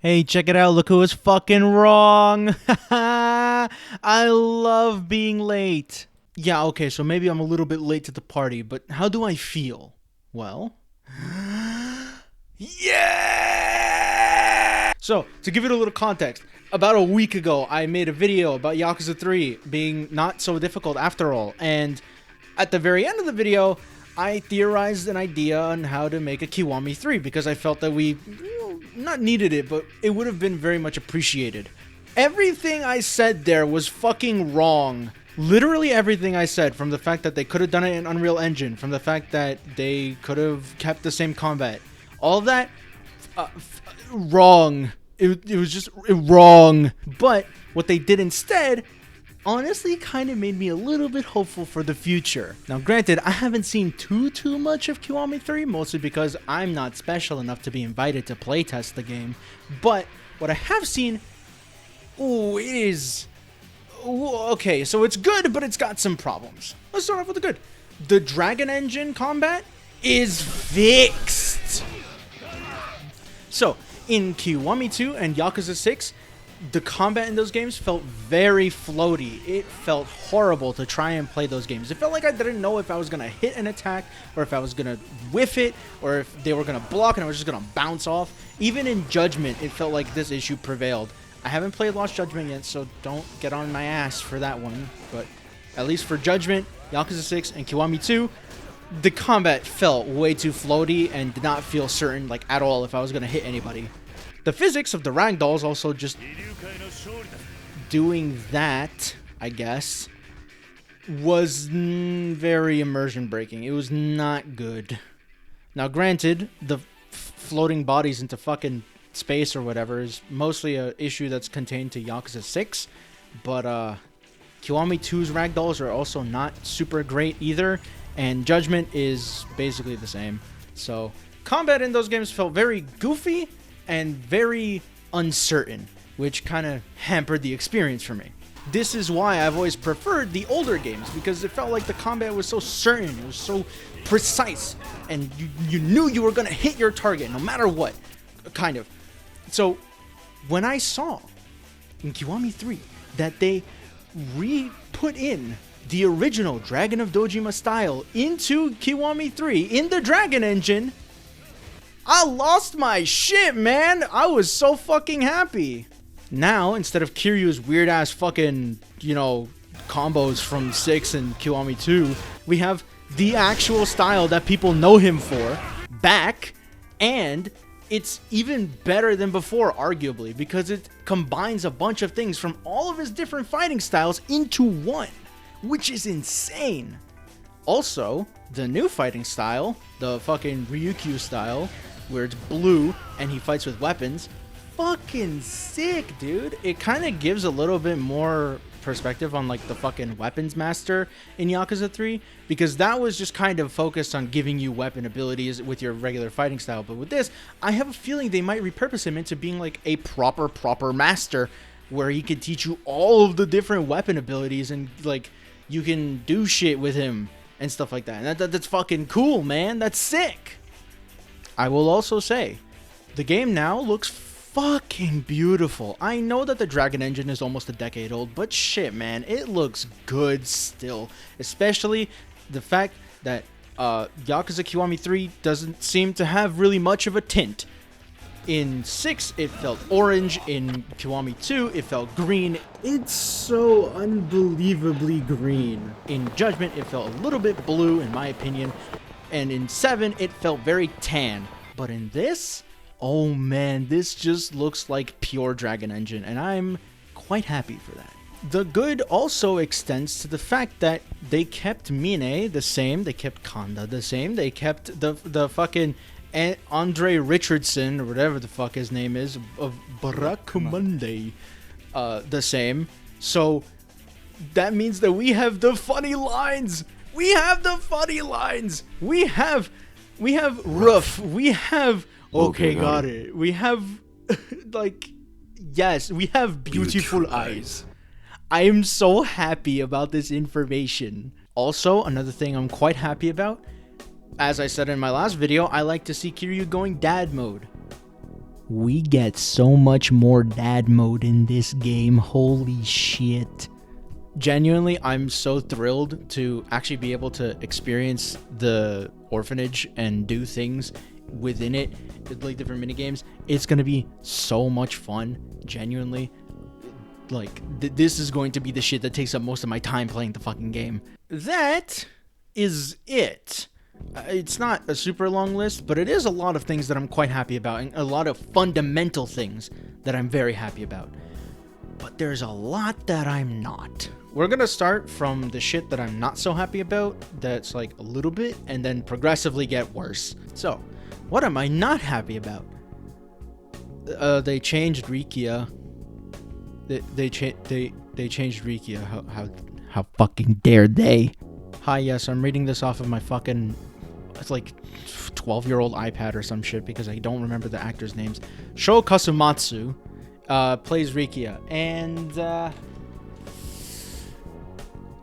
Hey, check it out. Look who was fucking wrong. I love being late. Yeah, okay, so maybe I'm a little bit late to the party, but how do I feel? Well, yeah! So, to give it a little context, about a week ago, I made a video about Yakuza 3 being not so difficult after all, and at the very end of the video, I theorized an idea on how to make a Kiwami 3 because I felt that we not needed it, but it would have been very much appreciated. Everything I said there was fucking wrong. Literally everything I said, from the fact that they could have done it in Unreal Engine, from the fact that they could have kept the same combat. All of that, wrong. It was just wrong. But what they did instead honestly kind of made me a little bit hopeful for the future. Now granted, I haven't seen too much of Kiwami 3, mostly because I'm not special enough to be invited to playtest the game. But what I have seen, okay, so it's good, but it's got some problems. Let's start off with the good. The Dragon Engine combat is fixed. So, in Kiwami 2 and Yakuza 6, the combat in those games felt very floaty. It felt horrible to try and play those games. It felt like I didn't know if I was going to hit an attack, or if I was going to whiff it, or if they were going to block and I was just going to bounce off. Even in Judgment, it felt like this issue prevailed. I haven't played Lost Judgment yet, so don't get on my ass for that one. But at least for Judgment, Yakuza 6, and Kiwami 2, the combat felt way too floaty and did not feel certain, like, at all, if I was going to hit anybody. The physics of the ragdolls also just doing that, I guess, was very immersion breaking. It was not good. Now granted, the floating bodies into fucking space or whatever is mostly a issue that's contained to Yakuza 6, but Kiwami 2's ragdolls are also not super great either, and Judgment is basically the same. So combat in those games felt very goofy and very uncertain, which kind of hampered the experience for me. This is why I've always preferred the older games, because it felt like the combat was so certain, it was so precise, and you knew you were going to hit your target no matter what, kind of. So when I saw in Kiwami 3 that they put in the original Dragon of Dojima style into Kiwami 3 in the Dragon Engine, I lost my shit, man. I was so fucking happy. Now, instead of Kiryu's weird-ass fucking, combos from 6 and Kiwami 2, we have the actual style that people know him for back, and it's even better than before, arguably, because it combines a bunch of things from all of his different fighting styles into one, which is insane. Also, the new fighting style, the fucking Ryukyu style, where it's blue and he fights with weapons, fucking sick, dude. It kind of gives a little bit more perspective on like the fucking weapons master in Yakuza 3, because that was just kind of focused on giving you weapon abilities with your regular fighting style. But with this, I have a feeling they might repurpose him into being like a proper master, where he could teach you all of the different weapon abilities, and like you can do shit with him and stuff like that. And that's fucking cool, man. That's sick. I will also say, the game now looks fucking beautiful. I know that the Dragon Engine is almost a decade old, but shit, man, it looks good still. Especially the fact that Yakuza Kiwami 3 doesn't seem to have really much of a tint. In 6, it felt orange. In Kiwami 2, it felt green. It's so unbelievably green. In Judgment, it felt a little bit blue, in my opinion. And in 7, it felt very tan. But in this, oh man, this just looks like pure Dragon Engine, and I'm quite happy for that. The good also extends to the fact that they kept Mine the same, they kept Kanda the same, they kept the fucking Andre Richardson, or whatever the fuck his name is, of Barakumonde, the same. So that means that we have the funny lines. We have the funny lines. We have Roof. We have okay, got it. We have like, yes, we have beautiful eyes. I am so happy about this information. Also, another thing I'm quite happy about, as I said in my last video, I like to see Kiryu going dad mode. We get so much more dad mode in this game. Holy shit. Genuinely, I'm so thrilled to actually be able to experience the orphanage and do things within it, like different minigames. It's going to be so much fun, genuinely. Like, this is going to be the shit that takes up most of my time playing the fucking game. That is it. It's not a super long list, but it is a lot of things that I'm quite happy about, and a lot of fundamental things that I'm very happy about. But there's a lot that I'm not. We're gonna start from the shit that I'm not so happy about, that's like a little bit, and then progressively get worse. So, what am I not happy about? They changed Rikia. They changed Rikia. How fucking dare they? Hi, yes, I'm reading this off of my fucking, it's like 12-year-old iPad or some shit because I don't remember the actors' names. Sho Kasumatsu plays Rikia, and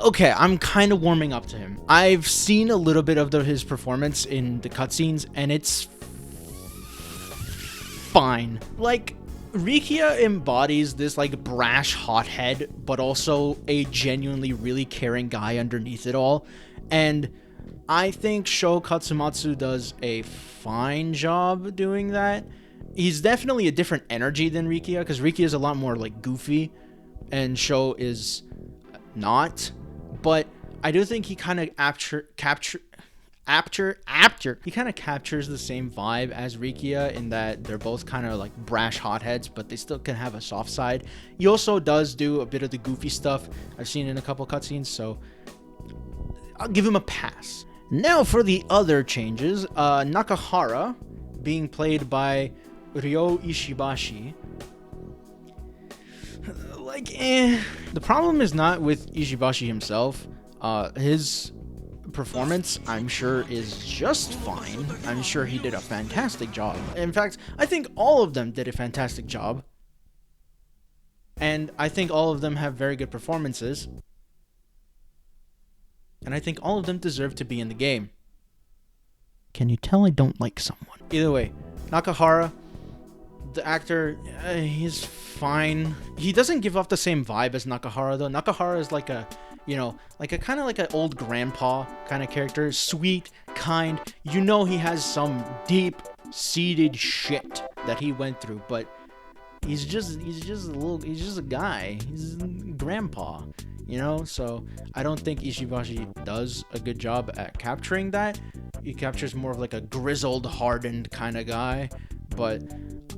okay, I'm kind of warming up to him. I've seen a little bit of his performance in the cutscenes, and it's fine. Like, Rikia embodies this like brash hothead, but also a genuinely really caring guy underneath it all. And I think Sho Katsumatsu does a fine job doing that. He's definitely a different energy than Rikia, because Rikia is a lot more like goofy, and Sho is not. But I do think he kind of he kind of captures the same vibe as Rikia, in that they're both kind of like brash hotheads, but they still can have a soft side. He also does do a bit of the goofy stuff I've seen in a couple cutscenes, so I'll give him a pass. Now for the other changes, Nakahara being played by Ryo Ishibashi. The problem is not with Ishibashi himself. His performance, I'm sure, is just fine. I'm sure he did a fantastic job. In fact, I think all of them did a fantastic job. And I think all of them have very good performances. And I think all of them deserve to be in the game. Can you tell I don't like someone? Either way, Nakahara, the actor, he's fine. He doesn't give off the same vibe as Nakahara, though. Nakahara is like a, you know, like a kind of like an old grandpa kind of character. Sweet, kind. You know he has some deep-seated shit that he went through, but he's just a guy. He's a grandpa, you know? So I don't think Ishibashi does a good job at capturing that. He captures more of like a grizzled, hardened kind of guy, but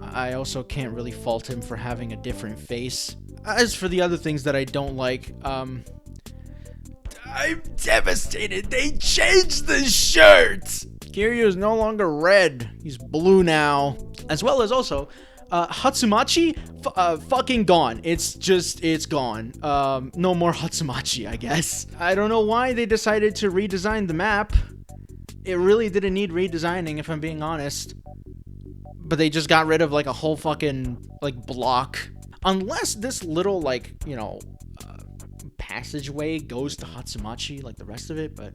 I also can't really fault him for having a different face. As for the other things that I don't like, I'm devastated. They changed the shirt. Kiryu is no longer red. He's blue now. As well as also, Hatsumachi, fucking gone. It's gone. No more Hatsumachi, I guess. I don't know why they decided to redesign the map. It really didn't need redesigning, if I'm being honest. But they just got rid of like a whole fucking like block. Unless this little like, you know, passageway goes to Hatsumachi like the rest of it, but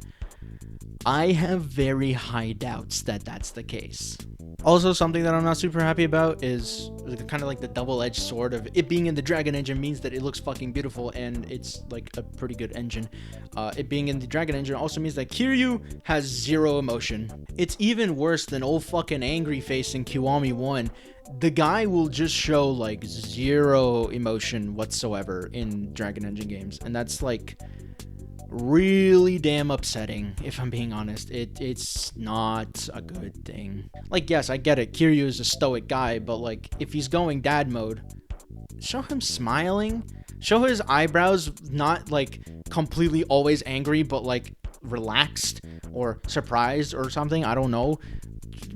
I have very high doubts that that's the case. Also, something that I'm not super happy about is kind of like the double-edged sword of it being in the Dragon Engine means that it looks fucking beautiful, and it's like a pretty good engine. It being in the Dragon Engine also means that Kiryu has zero emotion. It's even worse than old fucking Angry Face in Kiwami 1. The guy will just show like zero emotion whatsoever in Dragon Engine games, and that's like really damn upsetting, if I'm being honest. It's not a good thing. Like, yes, I get it, Kiryu is a stoic guy, but like, if he's going dad mode, show him smiling, show his eyebrows not like completely always angry, but like relaxed or surprised or something. I don't know.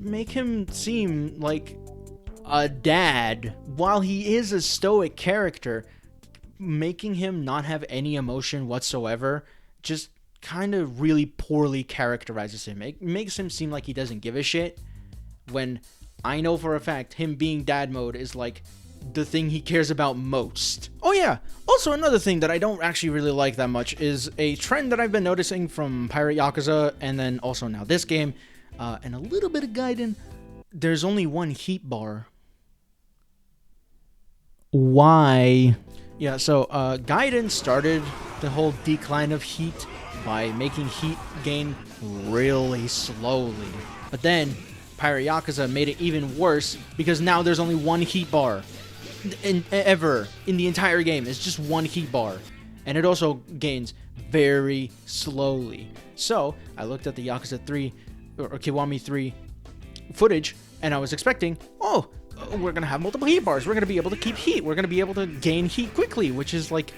Make him seem like a dad while he is a stoic character. Making him not have any emotion whatsoever just kind of really poorly characterizes him. It makes him seem like he doesn't give a shit, when I know for a fact him being dad mode is like the thing he cares about most. Oh yeah, also another thing that I don't actually really like that much is a trend that I've been noticing from Pirate Yakuza, and then also now this game, and a little bit of Gaiden. There's only one heat bar Why? Yeah, so Gaiden started the whole decline of Heat by making Heat gain really slowly. But then Pirate Yakuza made it even worse because now there's only one Heat bar ever in the entire game. It's just one Heat bar. And it also gains very slowly. So I looked at the Yakuza 3 or Kiwami 3 footage and I was expecting, oh, we're going to have multiple heat bars. We're going to be able to keep heat. We're going to be able to gain heat quickly, which is like,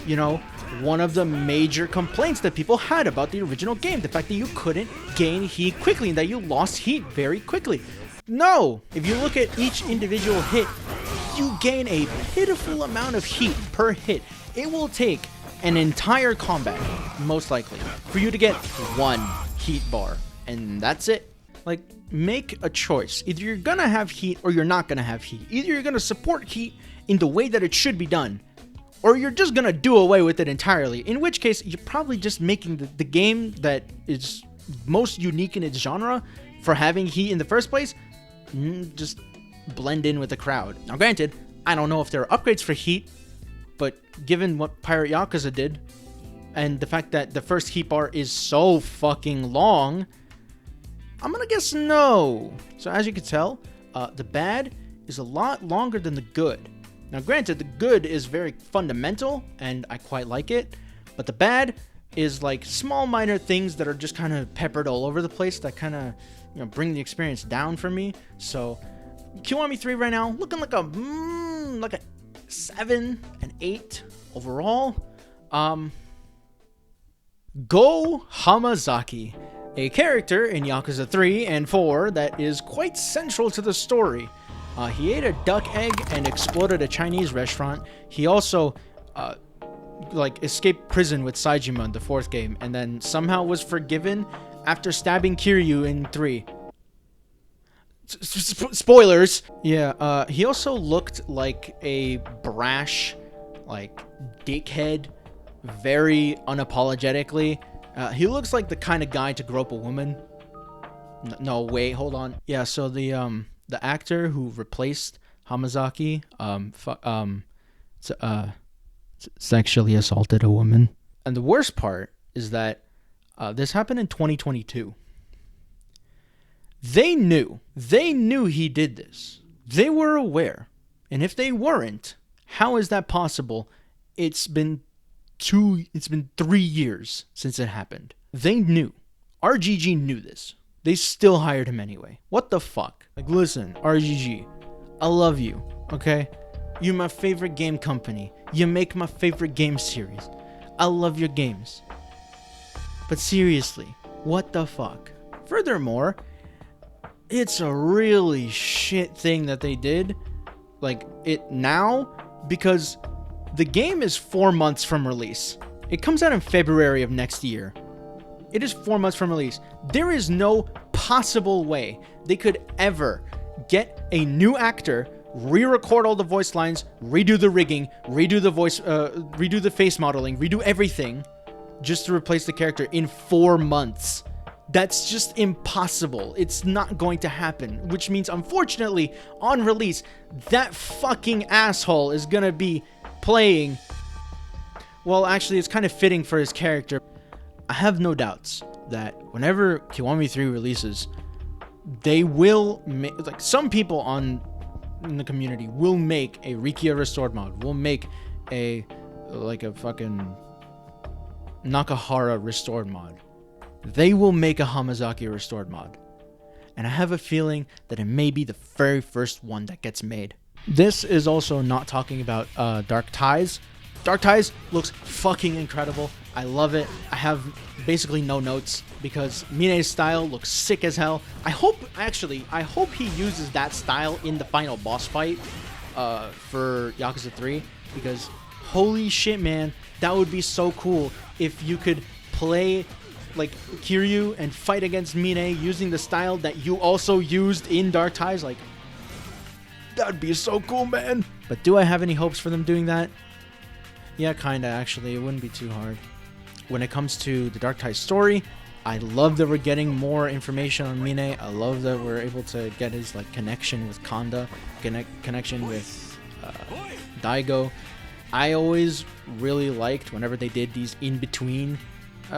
you know, one of the major complaints that people had about the original game. The fact that you couldn't gain heat quickly and that you lost heat very quickly. No! If you look at each individual hit, you gain a pitiful amount of heat per hit. It will take an entire combat, most likely, for you to get one heat bar. And that's it. Like, make a choice. Either you're gonna have heat or you're not gonna have heat. Either you're gonna support heat in the way that it should be done, or you're just gonna do away with it entirely. In which case, you're probably just making the game that is most unique in its genre for having heat in the first place, just blend in with the crowd. Now, granted, I don't know if there are upgrades for heat, but given what Pirate Yakuza did, and the fact that the first heat bar is so fucking long, I'm gonna guess no. So as you can tell, the bad is a lot longer than the good. Now granted, the good is very fundamental, and I quite like it, but the bad is like small minor things that are just kind of peppered all over the place that kind of, you know, bring the experience down for me. So Kiwami 3 right now, looking like a 7 and 8 overall. Go Hamazaki, a character in Yakuza 3 and 4 that is quite central to the story. He ate a duck egg and exploded a Chinese restaurant. He also escaped prison with Saejima in the 4th game, and then somehow was forgiven after stabbing Kiryu in 3. Spoilers! Yeah, he also looked like a brash, like, dickhead, very unapologetically. He looks like the kind of guy to grope a woman. No, wait, hold on. Yeah, so the actor who replaced Hamazaki, sexually assaulted a woman. And the worst part is that this happened in 2022. They knew he did this. They were aware. And if they weren't, how is that possible? It's been 3 years since it happened. They knew. RGG knew this. They still hired him anyway. What the fuck? Like, listen, RGG, I love you, okay? You're my favorite game company. You make my favorite game series. I love your games. But seriously, what the fuck? Furthermore, it's a really shit thing that they did, like, it now, because the game is 4 months from release. It comes out in February of next year. It is 4 months from release. There is no possible way they could ever get a new actor, re-record all the voice lines, redo the rigging, redo the face modeling, redo everything, just to replace the character in 4 months. That's just impossible. It's not going to happen, which means, unfortunately, on release, that fucking asshole is gonna be playing... Well, actually, it's kind of fitting for his character. I have no doubts that whenever Kiwami 3 releases, they will make... Like, some people in the community will make a Rikia restored mod, will make a fucking Nakahara restored mod. They will make a Hamazaki restored mod. And I have a feeling that it may be the very first one that gets made. This is also not talking about Dark Ties. Dark Ties looks fucking incredible. I love it. I have basically no notes because Mine's style looks sick as hell. I hope he uses that style in the final boss fight for Yakuza 3, because holy shit, man, that would be so cool if you could play like Kiryu and fight against Mine using the style that you also used in Dark Ties. Like, that'd be so cool, man. But do I have any hopes for them doing that? Yeah, kinda, actually. It wouldn't be too hard. When it comes to the Dark Ties story, I love that we're getting more information on Mine. I love that we're able to get his like connection with Kanda, connection with Daigo. I always really liked whenever they did these in-between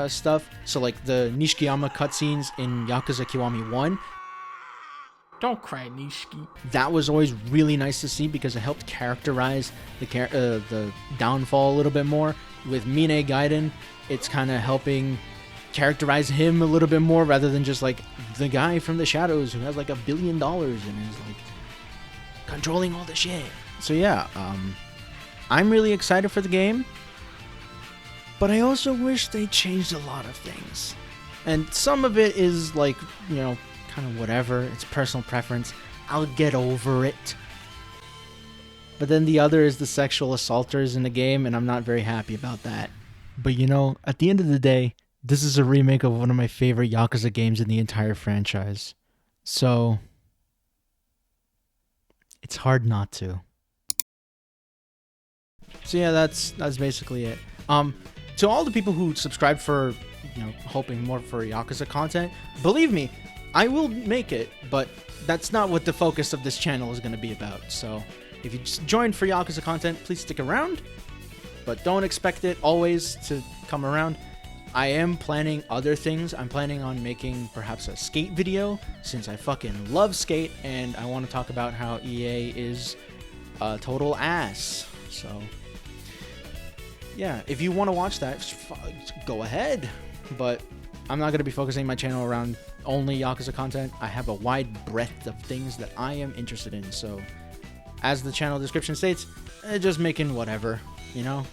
stuff. So like the Nishikiyama cutscenes in Yakuza Kiwami 1. Don't cry, Nishiki. That was always really nice to see because it helped characterize the downfall a little bit more. With Mine Gaiden, it's kind of helping characterize him a little bit more rather than just like the guy from the shadows who has like $1 billion and is like controlling all the shit. So yeah, I'm really excited for the game, but I also wish they changed a lot of things. And some of it is like, you know, kind of whatever. It's personal preference. I'll get over it. But then the other is the sexual assaulters in the game, and I'm not very happy about that. But you know, at the end of the day, this is a remake of one of my favorite Yakuza games in the entire franchise. So it's hard not to. So yeah, that's basically it. To all the people who subscribe for, you know, hoping more for Yakuza content, believe me, I will make it, but that's not what the focus of this channel is going to be about. So if you just joined for Yakuza content, please stick around, but don't expect it always to come around. I am planning other things. I'm planning on making perhaps a skate video, since I fucking love skate, and I want to talk about how EA is a total ass. So yeah, if you want to watch that, go ahead. But I'm not going to be focusing my channel around only Yakuza content. I have a wide breadth of things that I am interested in. So as the channel description states, just making whatever, you know?